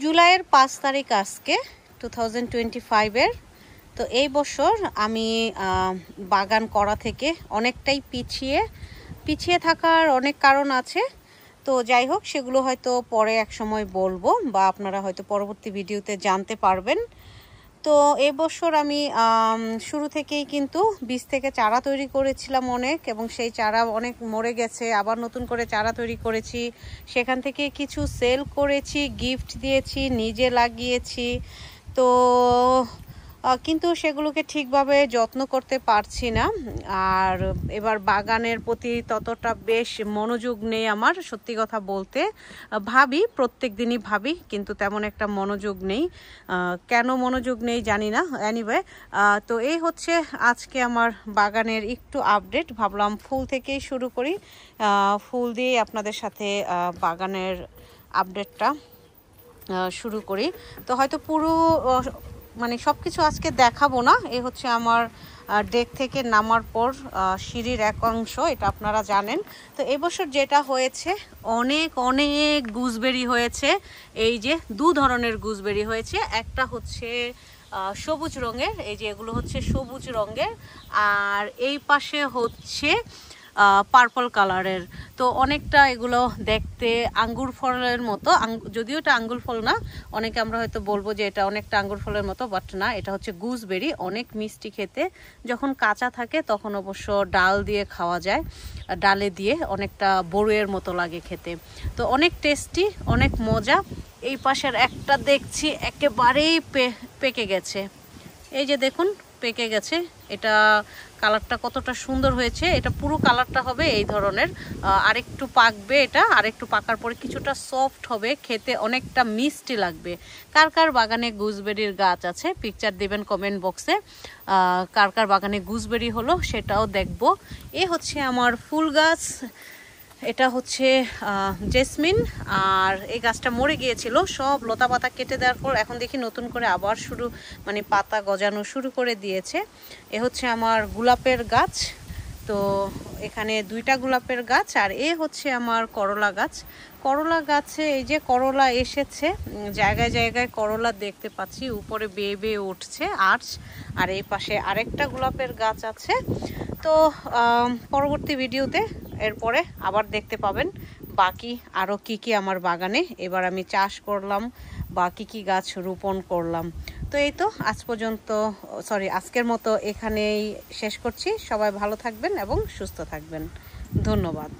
জুলাইয়ের 5 তারিখ আজকে 2025-এর। তো এই বছর আমি বাগান করা থেকে অনেকটাই পিছিয়ে থাকার অনেক কারণ আছে। তো যাই হোক, সেগুলো হয়তো পরে এক সময় বলবো বা আপনারা হয়তো পরবর্তী ভিডিওতে জানতে পারবেন। তো এবছর আমি শুরু থেকেই কিন্তু বীজ থেকে চারা তৈরি করেছিলাম অনেক, এবং সেই চারা অনেক মরে গেছে, আবার নতুন করে চারা তৈরি করেছি। সেখান থেকে কিছু সেল করেছি, গিফট দিয়েছি, নিজে লাগিয়েছি। তো কিন্তু সেগুলোকে ঠিকভাবে যত্ন করতে পারছি না। আর এবার বাগানের প্রতি ততটা বেশ মনোযোগ নেই আমার, সত্যি কথা বলতে। ভাবি, প্রত্যেক দিনই ভাবি, কিন্তু তেমন একটা মনোযোগ নেই। কেন মনোযোগ নেই জানি না। এনিওয়ে, তো এই হচ্ছে আজকে আমার বাগানের একটু আপডেট। ভাবলাম ফুল থেকেই শুরু করি, ফুল দিয়ে আপনাদের সাথে বাগানের আপডেটটা শুরু করি। তো হয়তো পুরো সব কিছু আজকে দেখাবো না। এই হচ্ছে আমার ডেক থেকে নামার পর সিঁড়ির এক অংশ, এটা আপনারা জানেন। তো এবছর যেটা হয়েছে, অনেক অনেক গুজবেরি হয়েছে। এই যে 2 ধরনের গুজবেরি হয়েছে। একটা হচ্ছে সবুজ রঙের, এই যে এগুলো হচ্ছে সবুজ রঙের, আর এই পাশে হচ্ছে পার্পল কালারের। তো অনেকটা এগুলো দেখতে আঙ্গুর ফলের মতো, যদিও এটা আঙ্গুর ফল না। অনেকে আমরা হয়তো বলবো যে এটা অনেকটা আঙ্গুর ফলের মতো, বাট না, এটা হচ্ছে গুজবেরি। অনেক মিষ্টি খেতে, যখন কাঁচা থাকে তখন অবশ্য ডাল দিয়ে খাওয়া যায়, ডালে দিয়ে অনেকটা বড়ুয়ের মতো লাগে খেতে। তো অনেক টেস্টি, অনেক মজা। এই পাশের একটা দেখছি একেবারেই পেকে গেছে, এই যে দেখুন পেকে গেছে। এটা কালারটা কতটা সুন্দর হয়েছে। এটা পুরো কালারটা হবে এই ধরনের, আরেকটু পাকবে, এটা আরেকটু পাকার পরে কিছুটা সফট হবে, খেতে অনেকটা মিষ্টি লাগবে। কার কার বাগানে গুজবেরির গাছ আছে পিকচার দিবেন কমেন্ট বক্সে। কার কার বাগানে গুজবেরি হলো সেটাও দেখব। এ হচ্ছে আমার ফুল গাছ, এটা হচ্ছে জেসমিন। আর এই গাছটা মরে গিয়েছিল, সব লতা পাতা কেটে দেওয়ার পর এখন দেখি নতুন করে আবার পাতা গজানো শুরু করে দিয়েছে। এ হচ্ছে আমার গোলাপের গাছ। তো এখানে 2টা গোলাপের গাছ, আর এ হচ্ছে আমার করলা গাছ। করলা গাছে এই যে করলা এসেছে, জায়গায় জায়গায় করলা দেখতে পাচ্ছি, উপরে বেয়ে বেয়ে উঠছে আর্চ। আর এই পাশে আরেকটা গোলাপের গাছ আছে। তো পরবর্তী ভিডিওতে এরপরে আবার দেখতে পাবেন বাকি আরও কি আমার বাগানে এবার আমি চাষ করলাম বা কি গাছ রোপণ করলাম। তো এই তো আজকের মতো এখানেই শেষ করছি। সবাই ভালো থাকবেন এবং সুস্থ থাকবেন। ধন্যবাদ।